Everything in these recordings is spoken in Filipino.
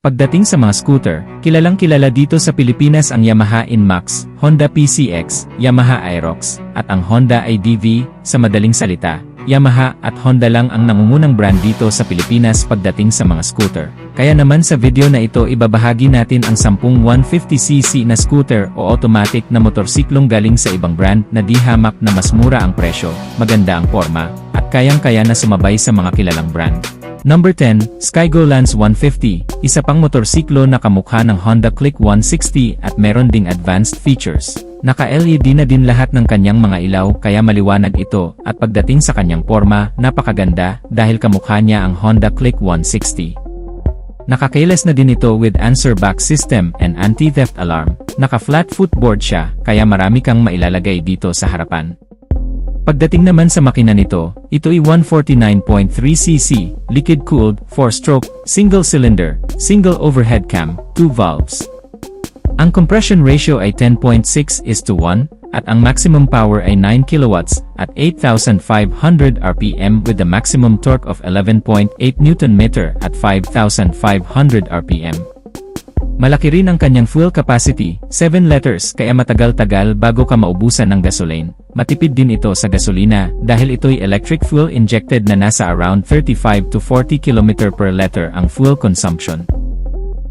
Pagdating sa mga scooter, kilalang kilala dito sa Pilipinas ang Yamaha Inmax, Honda PCX, Yamaha Aerox, at ang Honda IDV. Sa madaling salita, Yamaha at Honda lang ang nangungunang brand dito sa Pilipinas pagdating sa mga scooter. Kaya naman sa video na ito ibabahagi natin ang 10 150cc na scooter o automatic na motorsiklong galing sa ibang brand na di hamak na mas mura ang presyo, maganda ang forma, at kayang-kaya na sumabay sa mga kilalang brand. Number 10, Skygo Lance 150, isa pang motorsiklo na kamukha ng Honda Click 160 at meron ding advanced features. Naka-LED na din lahat ng kanyang mga ilaw kaya maliwanag ito at pagdating sa kanyang forma, napakaganda dahil kamukha niya ang Honda Click 160. Naka-keyless na din ito with answer back system and anti-theft alarm. Naka-flat footboard siya kaya marami kang mailalagay dito sa harapan. Pagdating naman sa makina nito, ito'y 149.3cc, liquid-cooled, 4-stroke, single-cylinder, single overhead cam, 2 valves. Ang compression ratio ay 10.6:1, at ang maximum power ay 9 kilowatts at 8,500 RPM with the maximum torque of 11.8 Nm at 5,500 RPM. Malaki rin ang kanyang fuel capacity, 7 liters kaya matagal-tagal bago ka maubusan ng gasoline. Matipid din ito sa gasolina dahil ito'y electric fuel injected na nasa around 35 to 40 km per liter ang fuel consumption.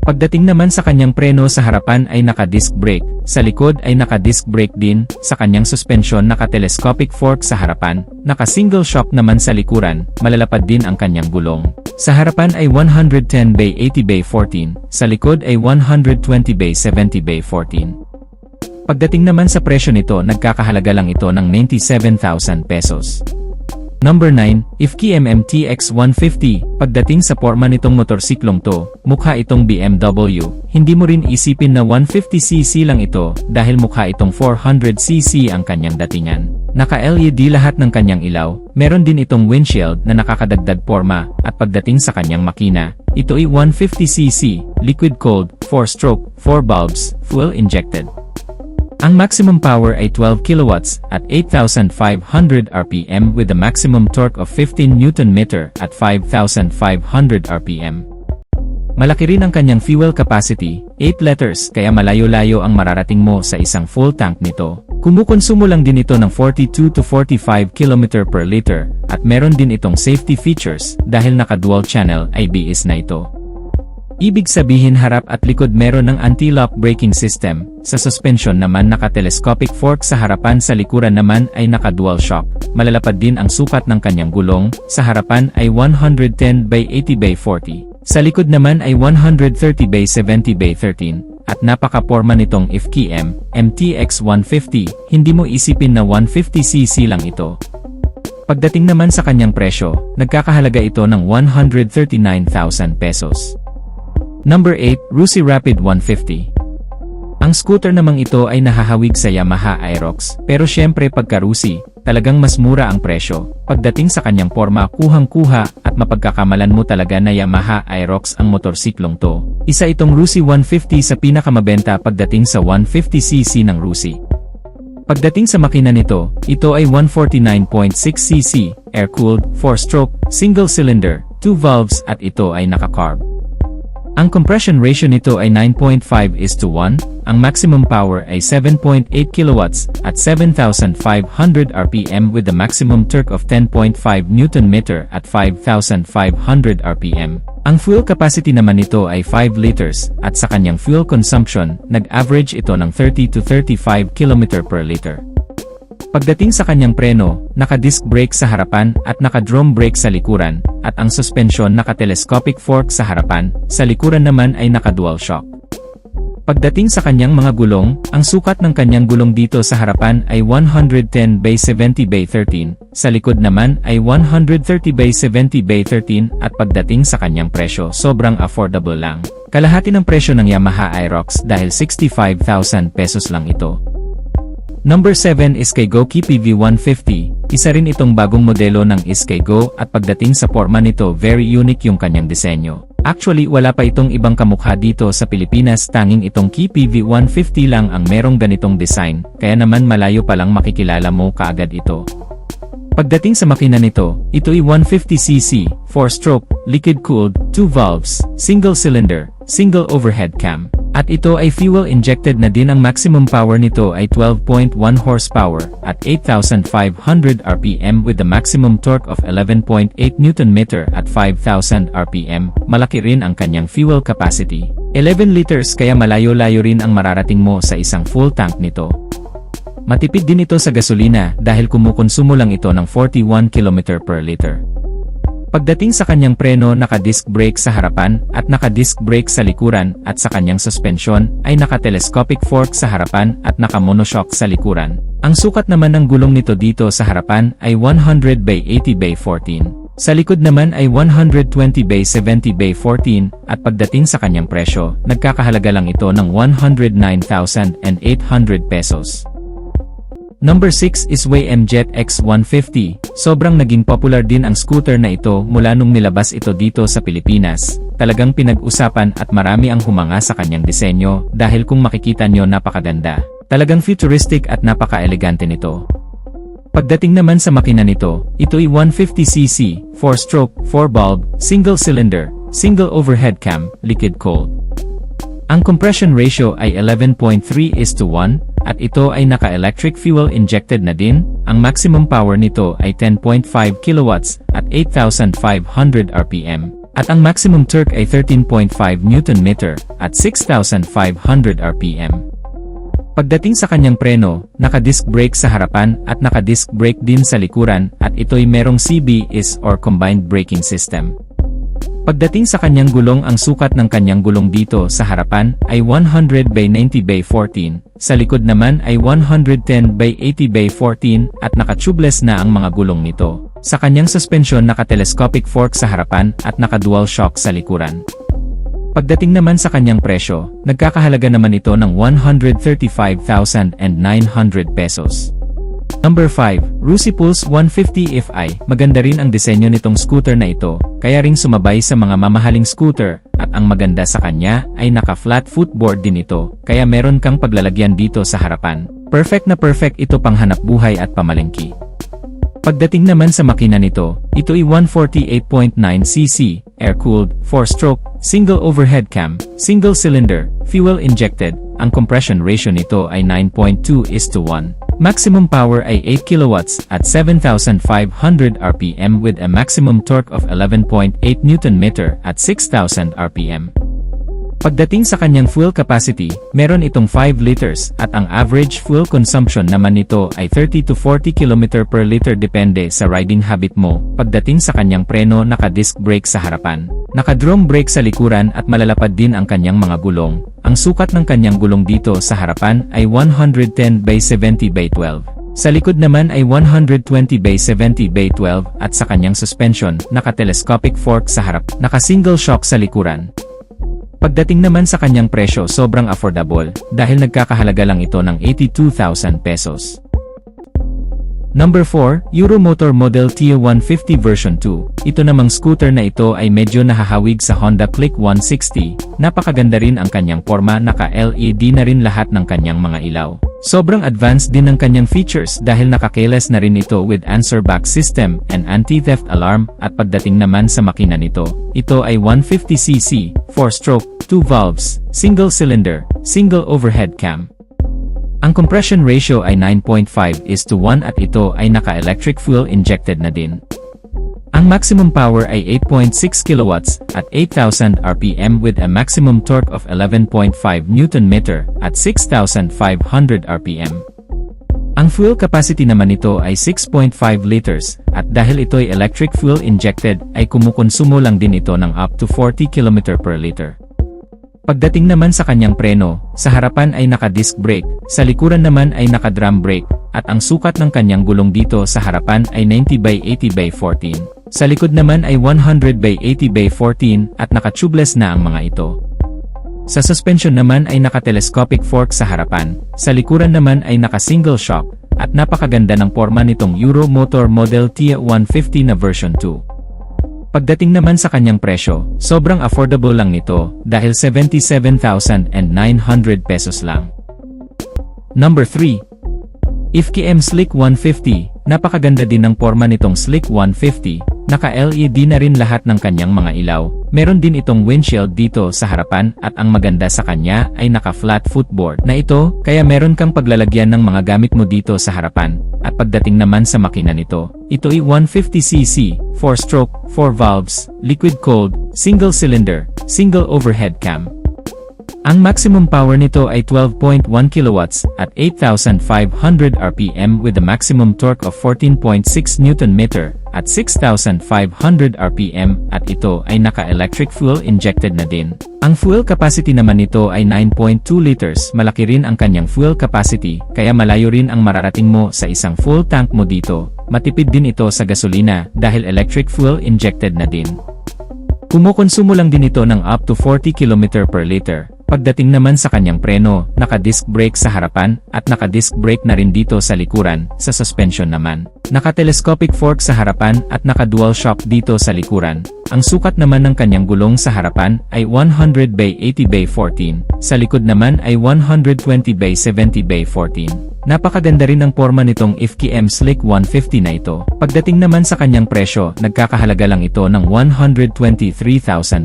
Pagdating naman sa kanyang preno sa harapan ay naka-disc brake, sa likod ay naka-disc brake din, sa kanyang suspension naka-telescopic fork sa harapan, naka-single shock naman sa likuran, malalapad din ang kanyang gulong. Sa harapan ay 110/80/14, sa likod ay 120/70/14. Pagdating naman sa presyo nito nagkakahalaga lang ito ng 97,000 pesos. Number 9, IFKI MMTX 150, pagdating sa forma nitong motorsiklong to, mukha itong BMW, hindi mo rin isipin na 150cc lang ito, dahil mukha itong 400cc ang kanyang datingan. Naka-LED lahat ng kanyang ilaw, meron din itong windshield na nakakadagdag forma, at pagdating sa kanyang makina, ito'y 150cc, liquid-cooled, 4-stroke, 4 valves, fuel injected. Ang maximum power ay 12 kilowatts at 8,500 RPM with a maximum torque of 15 Nm at 5,500 RPM. Malaki rin ang kanyang fuel capacity, 8 liters kaya malayo-layo ang mararating mo sa isang full tank nito. Kumukonsumo lang din ito ng 42 to 45 km per liter at meron din itong safety features dahil naka-dual channel ABS na ito. Ibig sabihin harap at likod meron ng anti-lock braking system, sa suspension naman naka-telescopic fork sa harapan, sa likuran naman ay naka-dual shock. Malalapad din ang sukat ng kanyang gulong, sa harapan ay 110/80/40, sa likod naman ay 130/70/13, at napaka-porma nitong IFKI MTX 150, hindi mo isipin na 150cc lang ito. Pagdating naman sa kanyang presyo, nagkakahalaga ito ng 139,000 pesos. Number 8, Rusi Rapid 150. Ang scooter namang ito ay nahahawig sa Yamaha Aerox, pero syempre pagka Rusi, talagang mas mura ang presyo. Pagdating sa kanyang forma kuhang-kuha at mapagkakamalan mo talaga na Yamaha Aerox ang motorsiklong to. Isa itong Rusi 150 sa pinakamabenta pagdating sa 150cc ng Rusi. Pagdating sa makina nito, ito ay 149.6cc, air-cooled, 4-stroke, single-cylinder, 2 valves at ito ay naka-carb. Ang compression ratio nito ay 9.5:1, ang maximum power ay 7.8 kilowatts at 7,500 RPM with the maximum torque of 10.5 Nm at 5,500 RPM. Ang fuel capacity naman nito ay 5 liters at sa kanyang fuel consumption, nag-average ito ng 30 to 35 km per liter. Pagdating sa kanyang preno, naka-disc brake sa harapan at naka-drum brake sa likuran, at ang suspension naka-telescopic fork sa harapan, sa likuran naman ay naka-dual shock. Pagdating sa kanyang mga gulong, ang sukat ng kanyang gulong dito sa harapan ay 110/70/13, sa likod naman ay 130/70/13 at pagdating sa kanyang presyo sobrang affordable lang. Kalahati ng presyo ng Yamaha Aerox dahil 65,000 pesos lang ito. Number 7 is Skygo KPV 150, isa rin itong bagong modelo ng Skygo at pagdating sa forma nito very unique yung kanyang disenyo. Actually wala pa itong ibang kamukha dito sa Pilipinas, tanging itong KPV 150 lang ang merong ganitong design, kaya naman malayo pa lang makikilala mo kaagad ito. Pagdating sa makina nito, ito ay 150cc, 4-stroke, liquid-cooled, 2 valves, single cylinder, single overhead cam. At ito ay fuel-injected na din. Ang maximum power nito ay 12.1 horsepower at 8,500 RPM with the maximum torque of 11.8 Nm at 5,000 RPM. Malaki rin ang kanyang fuel capacity. 11 liters kaya malayo-layo rin ang mararating mo sa isang full tank nito. Matipid din ito sa gasolina dahil kumukonsumo lang ito ng 41 km per liter. Pagdating sa kanyang preno, naka-disc brake sa harapan at naka-disc brake sa likuran, at sa kanyang suspension ay naka-telescopic fork sa harapan at naka-monoshock sa likuran. Ang sukat naman ng gulong nito dito sa harapan ay 100 by 80 by 14. Sa likod naman ay 120 by 70 by 14, at pagdating sa kanyang presyo, nagkakahalaga lang ito ng 109,800 pesos. Number 6 is WAY M-Jet X150. Sobrang naging popular din ang scooter na ito mula nung nilabas ito dito sa Pilipinas. Talagang pinag-usapan at marami ang humanga sa kanyang disenyo dahil kung makikita nyo, napakaganda. Talagang futuristic at napaka-elegante nito. Pagdating naman sa makina nito, ito ay 150cc, 4-stroke, 4-bulb, single cylinder, single overhead cam, liquid-cooled. Ang compression ratio ay 11.3:1, at ito ay naka-electric fuel injected na din. Ang maximum power nito ay 10.5 kilowatts at 8,500 RPM. At ang maximum torque ay 13.5 Nm at 6,500 RPM. Pagdating sa kanyang preno, naka-disc brake sa harapan at naka-disc brake din sa likuran, at ito'y merong CBS or combined braking system. Pagdating sa kanyang gulong, ang sukat ng kanyang gulong dito sa harapan ay 100 by 90 by 14, sa likod naman ay 110 by 80 by 14, at naka-tubeless na ang mga gulong nito. Sa kanyang suspension, naka-telescopic fork sa harapan at naka-dual shock sa likuran. Pagdating naman sa kanyang presyo, nagkakahalaga naman ito ng 135,900 pesos. Number 5, Rusi Pulse 150 Fi. Maganda rin ang disenyo nitong scooter na ito, kaya ring sumabay sa mga mamahaling scooter, at ang maganda sa kanya ay naka-flat footboard din ito, kaya meron kang paglalagyan dito sa harapan. Perfect na perfect ito pang hanap buhay at pamalengke. Pagdating naman sa makina nito, ito ay 148.9cc, air-cooled, 4-stroke, single overhead cam, single cylinder, fuel injected. Ang compression ratio nito ay 9.2:1. Maximum power ay 8 kilowatts at 7,500 RPM with a maximum torque of 11.8 Nm at 6,000 RPM. Pagdating sa kanyang fuel capacity, meron itong 5 liters, at ang average fuel consumption naman nito ay 30 to 40 km per liter depende sa riding habit mo. Pagdating sa kanyang preno, naka-disc brake sa harapan, naka-drum brake sa likuran, at malalapad din ang kanyang mga gulong. Ang sukat ng kanyang gulong dito sa harapan ay 110 by 70 by 12. Sa likod naman ay 120 by 70 by 12, at sa kanyang suspension, naka-telescopic fork sa harap, naka-single shock sa likuran. Pagdating naman sa kanyang presyo, sobrang affordable dahil nagkakahalaga lang ito ng 82,000 pesos. Number 4, Euromotor Model T150 version 2. Ito namang scooter na ito ay medyo nahahawig sa Honda Click 160. Napakaganda rin ang kanyang forma, naka-LED na rin lahat ng kanyang mga ilaw. Sobrang advanced din ng kanyang features dahil naka-keyless na rin ito with answer back system and anti-theft alarm. At pagdating naman sa makina nito, ito ay 150cc, 4-stroke, 2 valves, single cylinder, single overhead cam. Ang compression ratio ay 9.5:1, at ito ay naka-electric fuel injected na din. Ang maximum power ay 8.6 kilowatts at 8,000 RPM with a maximum torque of 11.5 Nm at 6,500 RPM. Ang fuel capacity naman nito ay 6.5 liters, at dahil ito ay electric fuel injected, ay kumukonsumo lang din ito ng up to 40 km per liter. Pagdating naman sa kanyang preno, sa harapan ay naka-disc brake, sa likuran naman ay naka-drum brake, at ang sukat ng kanyang gulong dito sa harapan ay 90 by 80 by 14. Sa likod naman ay 100 by 80 by 14, at naka-tubeless na ang mga ito. Sa suspension naman ay naka-telescopic fork sa harapan, sa likuran naman ay naka-single shock, at napakaganda ng forma nitong Euromotor Model T150 na version 2. Pagdating naman sa kanyang presyo, sobrang affordable lang nito dahil 77,900 pesos lang. Number 3, IFKI M Slick 150, napakaganda din ng porma nitong Slick 150, naka-LED na rin lahat ng kanyang mga ilaw. Meron din itong windshield dito sa harapan at ang maganda sa kanya ay naka-flat footboard na ito, kaya meron kang paglalagyan ng mga gamit mo dito sa harapan. At pagdating naman sa makina nito, ito ay 150cc, 4-stroke, 4 valves, liquid cooled, single cylinder, single overhead cam. Ang maximum power nito ay 12.1 kilowatts at 8,500 RPM with a maximum torque of 14.6 Nm at 6,500 RPM at ito ay naka-electric fuel injected na din. Ang fuel capacity naman nito ay 9.2 liters. Malaki rin ang kanyang fuel capacity kaya malayo rin ang mararating mo sa isang full tank mo dito. Matipid din ito sa gasolina dahil electric fuel injected na din. Kumukonsumo lang din ito ng up to 40 km per liter. Pagdating naman sa kanyang preno, naka-disc brake sa harapan at naka-disc brake na rin dito sa likuran. Sa suspension naman, naka-telescopic fork sa harapan at naka-dual shock dito sa likuran. Ang sukat naman ng kanyang gulong sa harapan ay 100 by 80 by 14. Sa likod naman ay 120 by 70 by 14. Napakaganda rin ang porma nitong IFKI M Slick 150 na ito. Pagdating naman sa kanyang presyo, nagkakahalaga lang ito ng 123,000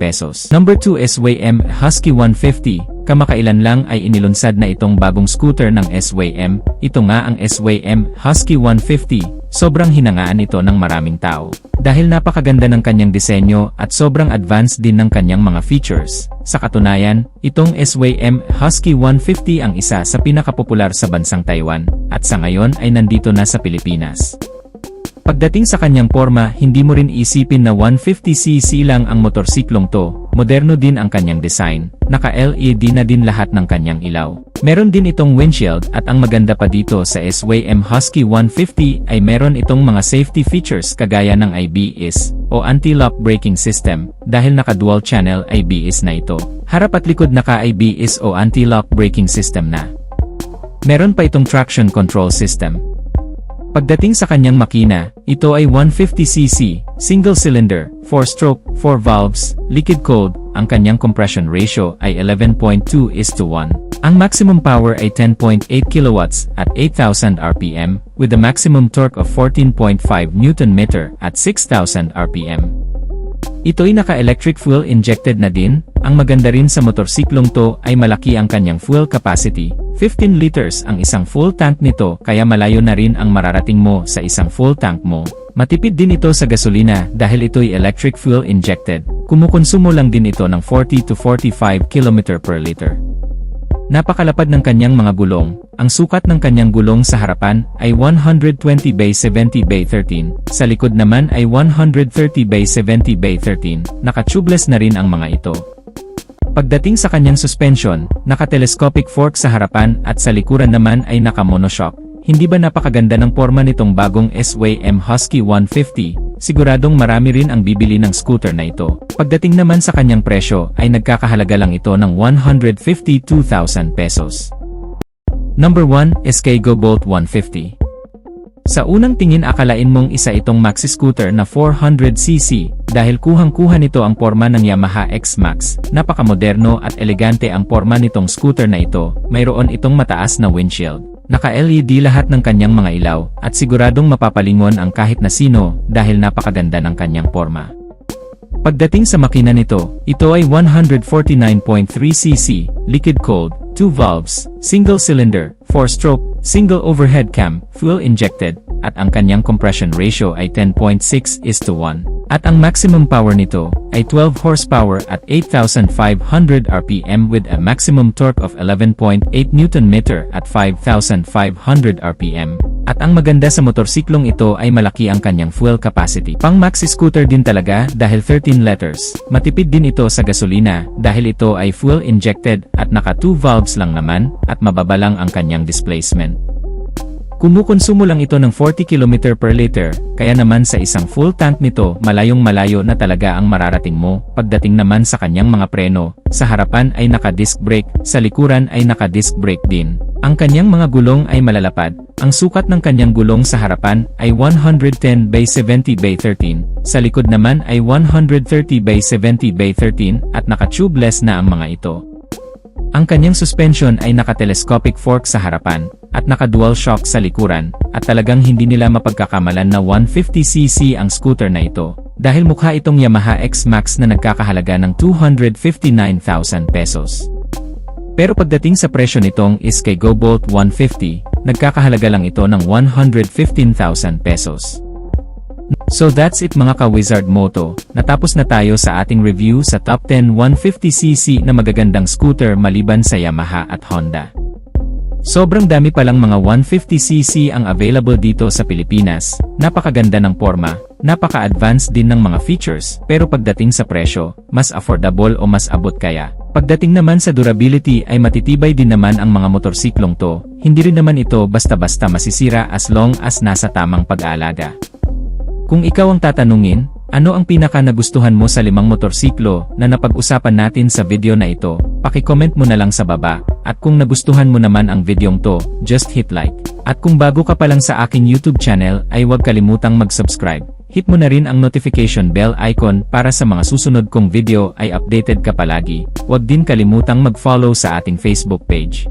pesos. Number 2 SYM Husky 150. Kamakailan lang ay inilunsad na itong bagong scooter ng SYM. Ito nga ang SYM Husky 150. Sobrang hinangaan ito ng maraming tao. Dahil napakaganda ng kanyang disenyo at sobrang advanced din ng kanyang mga features. Sa katunayan, itong SYM Husky 150 ang isa sa pinakapopular sa bansang Taiwan, at sa ngayon ay nandito na sa Pilipinas. Pagdating sa kanyang porma, hindi mo rin isipin na 150cc lang ang motorsiklong to. Moderno din ang kanyang design, naka-LED na din lahat ng kanyang ilaw. Meron din itong windshield at ang maganda pa dito sa SYM Husky 150 ay meron itong mga safety features kagaya ng ABS o anti-lock braking system dahil naka-dual channel ABS na ito. Harap at likod naka-ABS o anti-lock braking system na. Meron pa itong traction control system. Pagdating sa kanyang makina, ito ay 150cc, single cylinder, 4-stroke, 4 valves, liquid cooled, ang kanyang compression ratio ay 11.2:1. Ang maximum power ay 10.8 kilowatts at 8,000 RPM with a maximum torque of 14.5 Nm at 6,000 RPM. Ito'y naka-electric fuel injected na din. Ang maganda rin sa motorsiklong to ay malaki ang kanyang fuel capacity. 15 liters ang isang full tank nito kaya malayo na rin ang mararating mo sa isang full tank mo. Matipid din ito sa gasolina dahil ito'y electric fuel injected. Kumukonsumo lang din ito ng 40 to 45 km per liter. Napakalapad ng kanyang mga gulong. Ang sukat ng kanyang gulong sa harapan ay 120 by 70 by 13. Sa likod naman ay 130 by 70 by 13. Naka-tubeless na rin ang mga ito. Pagdating sa kanyang suspension, naka-telescopic fork sa harapan at sa likuran naman ay naka-monoshock. Hindi ba napakaganda ng porma nitong bagong SYM Husky 150? Siguradong marami rin ang bibili ng scooter na ito. Pagdating naman sa kanyang presyo ay nagkakahalaga lang ito ng 152,000 pesos. Number 1, SK Go Bolt 150. Sa unang tingin akalain mong isa itong maxi scooter na 400cc dahil kuhang-kuha nito ang porma ng Yamaha X-Max. Napakamoderno at elegante ang porma nitong scooter na ito. Mayroon itong mataas na windshield. Naka-LED lahat ng kanyang mga ilaw at siguradong mapapalingon ang kahit na sino dahil napakaganda ng kanyang porma. Pagdating sa makina nito, ito ay 149.3cc, liquid cooled, 2 valves, single cylinder, 4-stroke, single overhead cam, fuel injected, at ang kanyang compression ratio ay 10.6:1. At ang maximum power nito ay 12 horsepower at 8,500 RPM with a maximum torque of 11.8 Nm at 5,500 RPM. At ang maganda sa motorsiklong ito ay malaki ang kanyang fuel capacity. Pang maxi scooter din talaga dahil 13 liters. Matipid din ito sa gasolina dahil ito ay fuel injected at naka 2 valves lang naman at mababa lang ang kanyang displacement. Kumukonsumo lang ito ng 40 km per liter, kaya naman sa isang full tank nito malayong malayo na talaga ang mararating mo. Pagdating naman sa kanyang mga preno, sa harapan ay naka-disc brake, sa likuran ay naka-disc brake din. Ang kanyang mga gulong ay malalapad. Ang sukat ng kanyang gulong sa harapan ay 110 by 70 by 13, sa likod naman ay 130 by 70 by 13 at naka-tubeless na ang mga ito. Ang kanyang suspension ay naka-telescopic fork sa harapan, at naka-dual shock sa likuran, at talagang hindi nila mapagkakamalan na 150cc ang scooter na ito, dahil mukha itong Yamaha X-Max na nagkakahalaga ng 259,000 pesos. Pero pagdating sa presyo nitong is kay GoBolt 150, nagkakahalaga lang ito ng 115,000 pesos. So that's it mga ka-Wizard Moto, natapos na tayo sa ating review sa top 10 150cc na magagandang scooter maliban sa Yamaha at Honda. Sobrang dami palang mga 150cc ang available dito sa Pilipinas, napakaganda ng forma, napaka-advanced din ng mga features, pero pagdating sa presyo, mas affordable o mas abot kaya. Pagdating naman sa durability ay matitibay din naman ang mga motorsiklong to, hindi rin naman ito basta-basta masisira as long as nasa tamang pag-aalaga. Kung ikaw ang tatanungin, ano ang pinaka nagustuhan mo sa 5 motorsiklo na napag-usapan natin sa video na ito, paki-comment mo na lang sa baba, at kung nagustuhan mo naman ang videong to, just hit like. At kung bago ka pa lang sa aking YouTube channel ay huwag kalimutang mag-subscribe, hit mo na rin ang notification bell icon para sa mga susunod kong video ay updated ka palagi, huwag din kalimutang mag-follow sa ating Facebook page.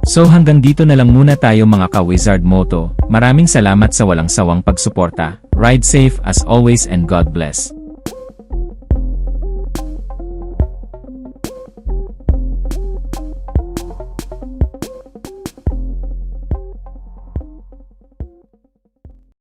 So hanggang dito na lang muna tayo mga ka-Wizard Moto, maraming salamat sa walang sawang pagsuporta. Ride safe as always and God bless.